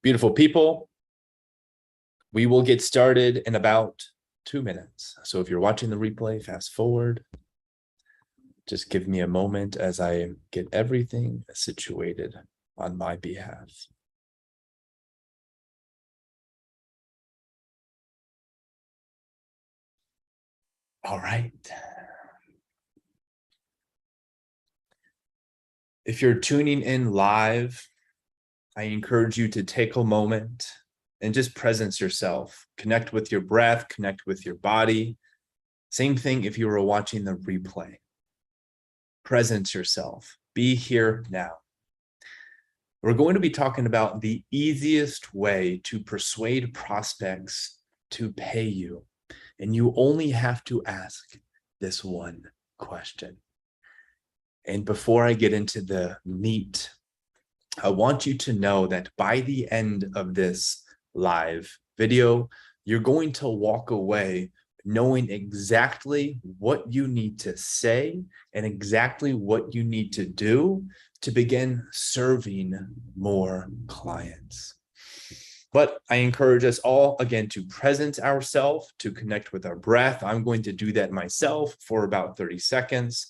Beautiful people, we will get started in about 2 minutes. So if you're watching the replay, fast forward. Just give me a moment as I get everything situated on my behalf. All right. If you're tuning in live, I encourage you to take a moment and just presence yourself. Connect with your breath, connect with your body. Same thing if you were watching the replay. Presence yourself. Be here now. We're going to be talking about the easiest way to persuade prospects to pay you. And you only have to ask this one question. And before I get into the meat, I want you to know that by the end of this live video, you're going to walk away knowing exactly what you need to say and exactly what you need to do to begin serving more clients. But I encourage us all, again, to present ourselves, to connect with our breath. I'm going to do that myself for about 30 seconds.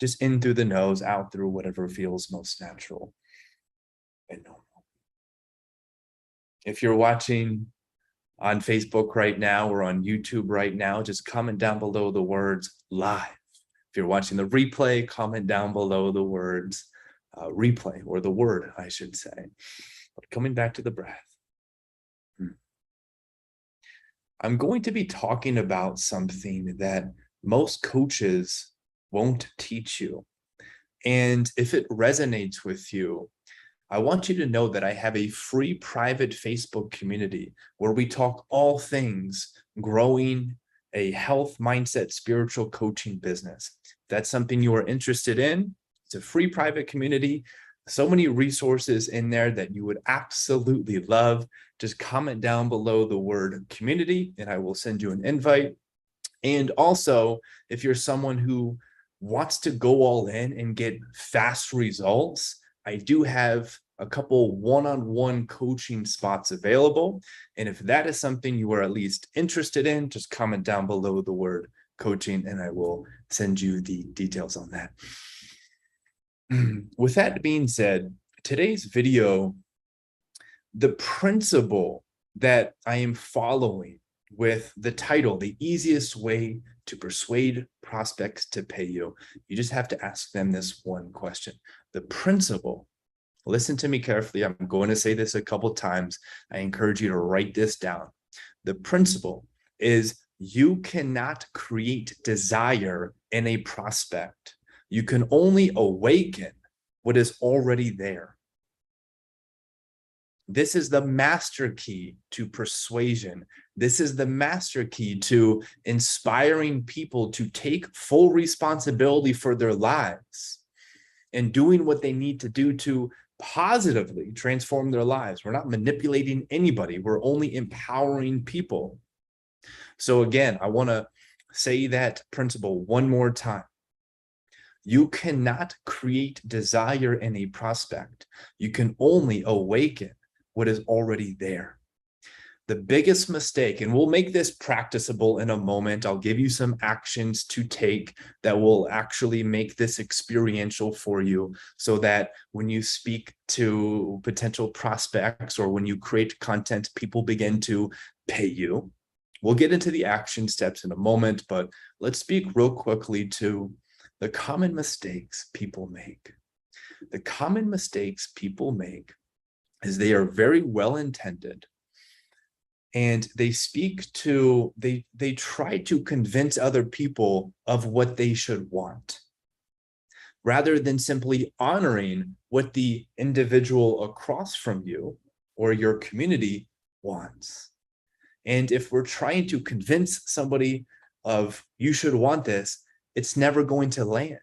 Just in through the nose, out through whatever feels most natural and normal. If you're watching on Facebook right now or on YouTube right now, just comment down below the words live. If you're watching the replay, comment down below the words replay, or the word, I should say. But coming back to the breath. I'm going to be talking about something that most coaches won't teach you. And if it resonates with you, I want you to know that I have a free private Facebook community where we talk all things growing a health, mindset, spiritual coaching business. If that's something you are interested in, it's a free private community. So many resources in there that you would absolutely love. Just comment down below the word community and I will send you an invite. And also, if you're someone who wants to go all in and get fast results, I do have a couple one-on-one coaching spots available. And if that is something you are at least interested in, just comment down below the word coaching and I will send you the details on that. With that being said, today's video, the principle that I am following with the title, The Easiest Way to Persuade Prospects to Pay You, you just have to ask them this one question. The principle, listen to me carefully. I'm going to say this a couple times. I encourage you to write this down. The principle is you cannot create desire in a prospect. You can only awaken what is already there. This is the master key to persuasion. This is the master key to inspiring people to take full responsibility for their lives and doing what they need to do to positively transform their lives. We're not manipulating anybody. We're only empowering people. So again, I want to say that principle one more time. You cannot create desire in a prospect. You can only awaken what is already there. The biggest mistake, and we'll make this practicable in a moment. I'll give you some actions to take that will actually make this experiential for you so that when you speak to potential prospects or when you create content, people begin to pay you. We'll get into the action steps in a moment, but let's speak real quickly to the common mistakes people make. The common mistakes people make is they are very well intended and they try to convince other people of what they should want rather than simply honoring what the individual across from you or your community wants. And if we're trying to convince somebody of you should want this, it's never going to land.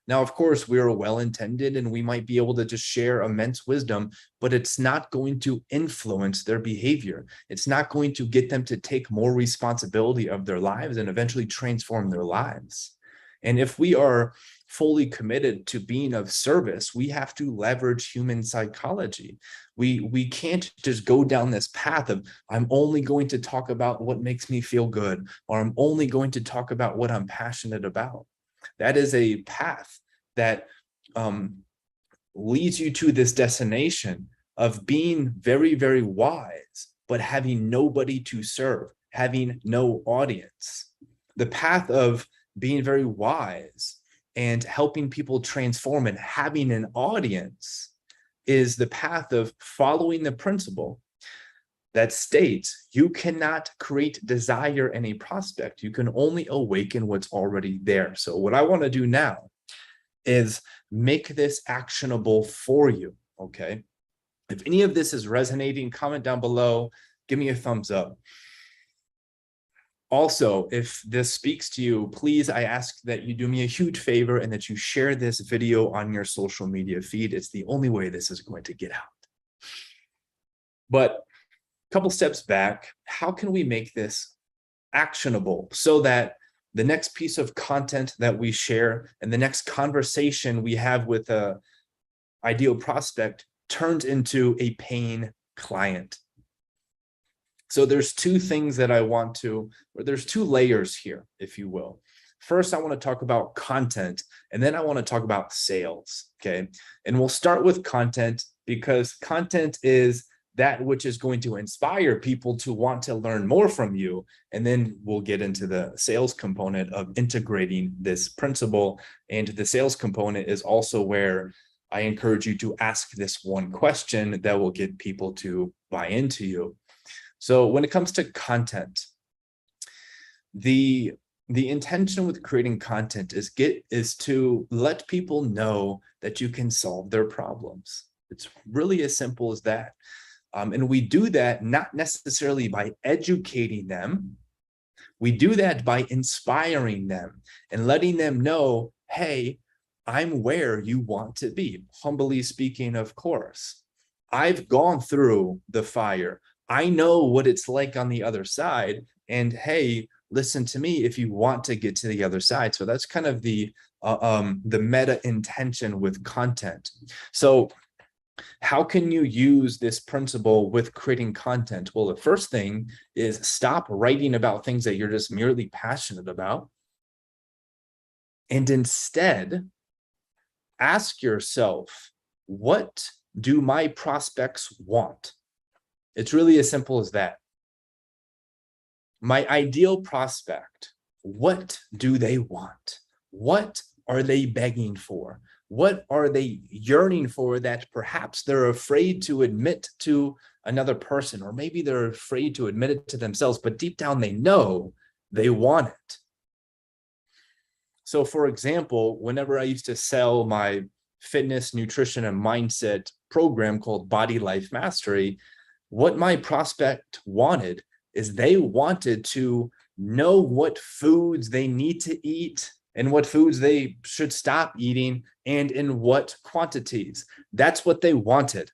Now, of course, we are well-intended and we might be able to just share immense wisdom, but it's not going to influence their behavior. It's not going to get them to take more responsibility of their lives and eventually transform their lives. And if we are fully committed to being of service, we have to leverage human psychology. We can't just go down this path of, I'm only going to talk about what makes me feel good, or I'm only going to talk about what I'm passionate about. That is a path that leads you to this destination of being very, very wise, but having nobody to serve, having no audience. The path of being very wise and helping people transform and having an audience is the path of following the principle that states you cannot create desire in a prospect. You can only awaken what's already there. So what I want to do now is make this actionable for you, okay? If any of this is resonating, comment down below, give me a thumbs up. Also, if this speaks to you, please, I ask that you do me a huge favor and that you share this video on your social media feed. It's the only way this is going to get out. But a couple steps back, how can we make this actionable so that the next piece of content that we share and the next conversation we have with an ideal prospect turns into a paying client? So there's two things that I want to, or there's two layers here, if you will. First, I want to talk about content, and then I want to talk about sales, okay? And we'll start with content because content is that which is going to inspire people to want to learn more from you. And then we'll get into the sales component of integrating this principle. And the sales component is also where I encourage you to ask this one question that will get people to buy into you. So when it comes to content, the intention with creating content is to let people know that you can solve their problems. It's really as simple as that. And we do that not necessarily by educating them. We do that by inspiring them and letting them know, hey, I'm where you want to be. Humbly speaking, of course. I've gone through the fire. I know what it's like on the other side. And hey, listen to me if you want to get to the other side. So that's kind of the meta intention with content. So how can you use this principle with creating content? Well, the first thing is stop writing about things that you're just merely passionate about. And instead, ask yourself, what do my prospects want? It's really as simple as that. My ideal prospect, what do they want? What are they begging for? What are they yearning for that perhaps they're afraid to admit to another person, or maybe they're afraid to admit it to themselves, but deep down they know they want it. So for example, whenever I used to sell my fitness, nutrition, and mindset program called Body Life Mastery, what my prospect wanted is they wanted to know what foods they need to eat and what foods they should stop eating and in what quantities. That's what they wanted.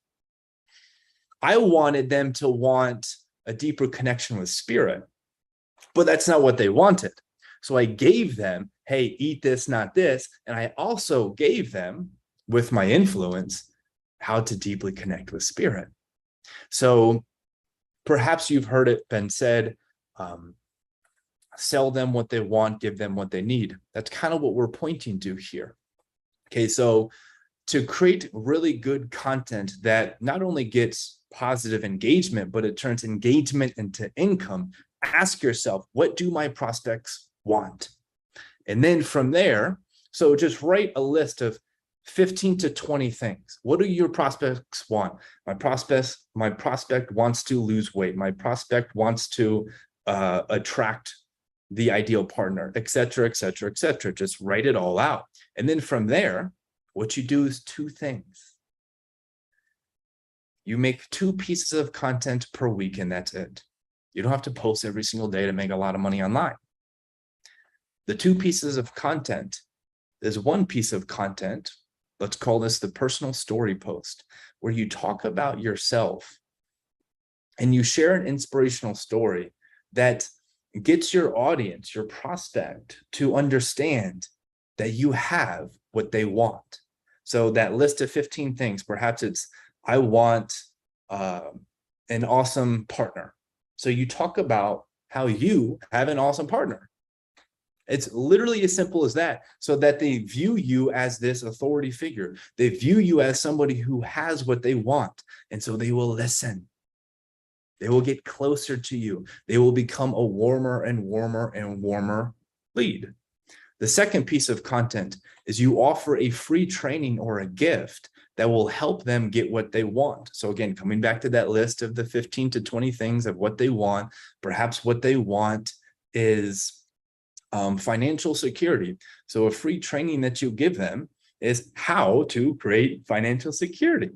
I wanted them to want a deeper connection with spirit, but that's not what they wanted. So I gave them, hey, eat this, not this. And I also gave them, with my influence, how to deeply connect with spirit. So perhaps you've heard it been said, sell them what they want, give them what they need. That's kind of what we're pointing to here. Okay, so to create really good content that not only gets positive engagement, but it turns engagement into income, ask yourself, what do my prospects want? And then from there, so just write a list of 15 to 20 things. What do your prospects want? My prospect wants to lose weight. My prospect wants to attract the ideal partner, et cetera, et cetera, et cetera. Just write it all out. And then from there, what you do is two things. You make 2 pieces of content per week, and that's it. You don't have to post every single day to make a lot of money online. The 2 pieces of content, there's one piece of content, let's call this the personal story post, where you talk about yourself and you share an inspirational story that gets your audience, your prospect, to understand that you have what they want. So that list of 15 things, perhaps it's, I want an awesome partner. So you talk about how you have an awesome partner. It's literally as simple as that, so that they view you as this authority figure. They view you as somebody who has what they want. And so they will listen. They will get closer to you. They will become a warmer and warmer and warmer lead. The second piece of content is you offer a free training or a gift that will help them get what they want. So again, coming back to that list of the 15 to 20 things of what they want, perhaps what they want is financial security. So a free training that you give them is how to create financial security.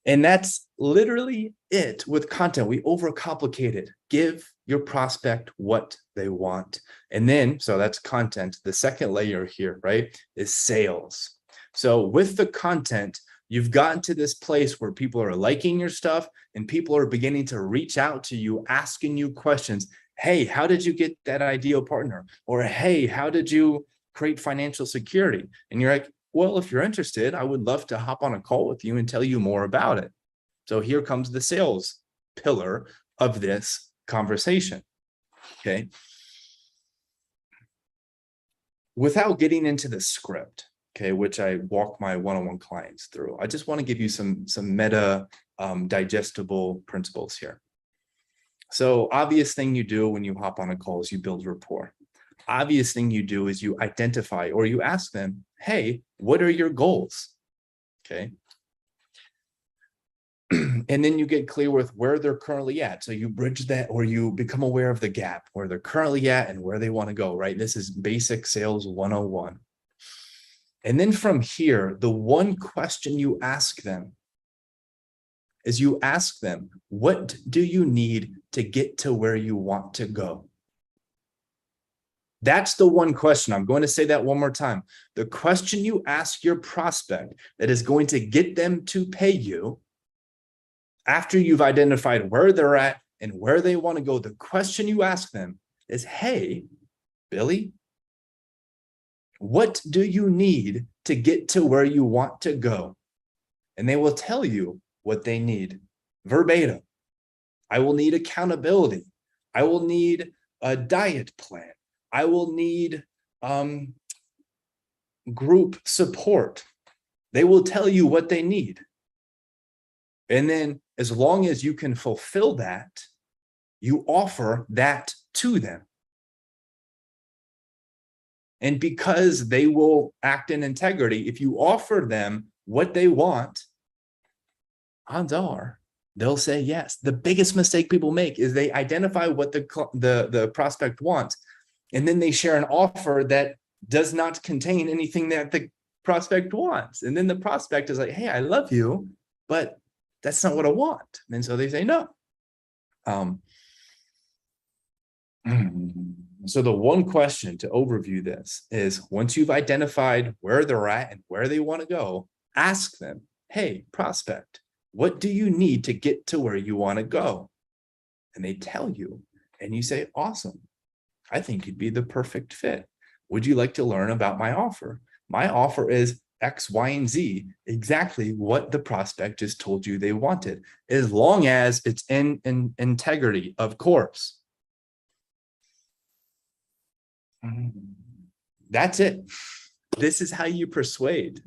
And that's literally it with content. We overcomplicate it. Give your prospect what they want. And then, so that's content. The second layer here, right, is sales. So with the content, you've gotten to this place where people are liking your stuff and people are beginning to reach out to you, asking you questions. Hey, how did you get that ideal partner? Or, hey, how did you create financial security? And you're like, well, if you're interested, I would love to hop on a call with you and tell you more about it. So here comes the sales pillar of this conversation. Okay. Without getting into the script, okay, which I walk my one-on-one clients through, I just want to give you some meta digestible principles here. So obvious thing you do when you hop on a call is you build rapport. Obvious thing you do is you identify or you ask them, hey, what are your goals? Okay. And then you get clear with where they're currently at. So you bridge that, or you become aware of the gap where they're currently at and where they want to go, right? This is basic sales 101. And then from here, the one question you ask them is you ask them, what do you need to get to where you want to go? That's the one question. I'm going to say that one more time. The question you ask your prospect that is going to get them to pay you after you've identified where they're at and where they want to go, the question you ask them is, hey, Billy, what do you need to get to where you want to go? And they will tell you what they need verbatim. I will need accountability. I will need a diet plan. I will need group support. They will tell you what they need. And then as long as you can fulfill that, you offer that to them. And because they will act in integrity, if you offer them what they want, odds are they'll say yes. The biggest mistake people make is they identify what the prospect wants, and then they share an offer that does not contain anything that the prospect wants. And then the prospect is like, hey, I love you, but that's not what I want. And so they say no. So the one question to overview this is, once you've identified where they're at and where they want to go, ask them, hey, prospect, what do you need to get to where you want to go? And they tell you, and you say, awesome. I think you'd be the perfect fit. Would you like to learn about my offer? My offer is X, Y, and Z, exactly what the prospect just told you they wanted, as long as it's in integrity, of course. That's it. This is how you persuade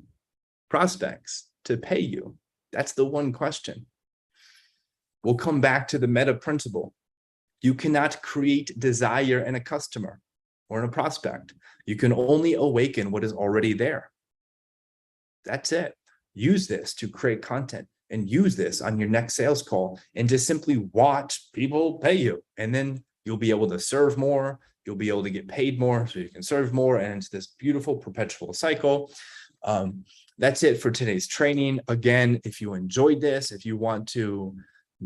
prospects to pay you. That's the one question. We'll come back to the meta principle. You cannot create desire in a customer or in a prospect. You can only awaken what is already there. That's it. Use this to create content and use this on your next sales call and just simply watch people pay you. And then you'll be able to serve more. You'll be able to get paid more so you can serve more. And it's this beautiful perpetual cycle. That's it for today's training. Again, if you enjoyed this, if you want to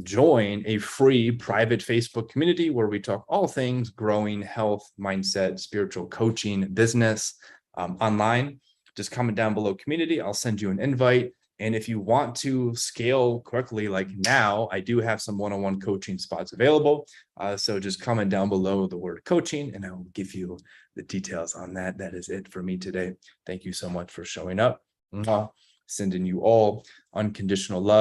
join a free private Facebook community where we talk all things growing, health, mindset, spiritual coaching, business online, just comment down below community. I'll send you an invite. And if you want to scale quickly, like now, I do have some one-on-one coaching spots available. So just comment down below the word coaching and I will give you the details on that. That is it for me today. Thank you so much for showing up. Sending you all unconditional love.